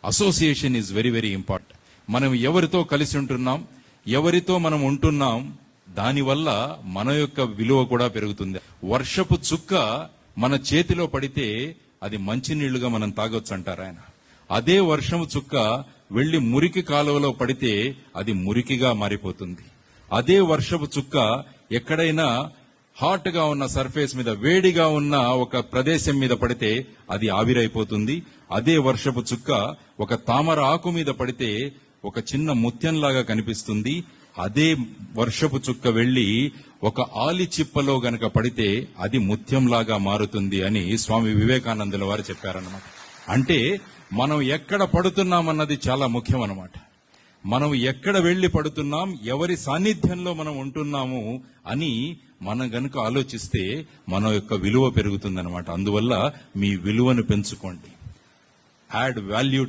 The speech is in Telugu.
Association is very very important. మనం ఎవరితో కలిసి ఉంటున్నాం, ఎవరితో మనం ఉంటున్నాం, దానివల్ల మన యొక్క విలువ కూడా పెరుగుతుంది. వర్షపు చుక్క మన చేతిలో పడితే అది మంచినీళ్లుగా మనం తాగొచ్చు అంటారు ఆయన. అదే వర్షము చుక్క వెళ్లి మురికి కాలువలో పడితే అది మురికిగా మారిపోతుంది. అదే వర్షపు చుక్క ఎక్కడైనా హాట్ గా ఉన్న సర్ఫేస్ మీద, వేడిగా ఉన్న ఒక ప్రదేశం మీద పడితే అది ఆవిరైపోతుంది. అదే వర్షపు చుక్క ఒక తామర ఆకు మీద పడితే ఒక చిన్న ముత్యంలాగా కనిపిస్తుంది. అదే వర్షపు చుక్క వెళ్లి ఒక ఆలి చిప్పలో గనక పడితే అది ముత్యంలాగా మారుతుంది అని స్వామి వివేకానందుల వారు చెప్పారన్నమాట. అంటే మనం ఎక్కడ పడుతున్నామన్నది చాలా ముఖ్యం అన్నమాట. మనం ఎక్కడ వెళ్లి పడుతున్నాం, ఎవరి సాన్నిధ్యంలో మనం ఉంటున్నాము అని మనం గనుక ఆలోచిస్తే మన యొక్క విలువ పెరుగుతుందన్నమాట. అందువల్ల మీ విలువను పెంచుకోండి. Add value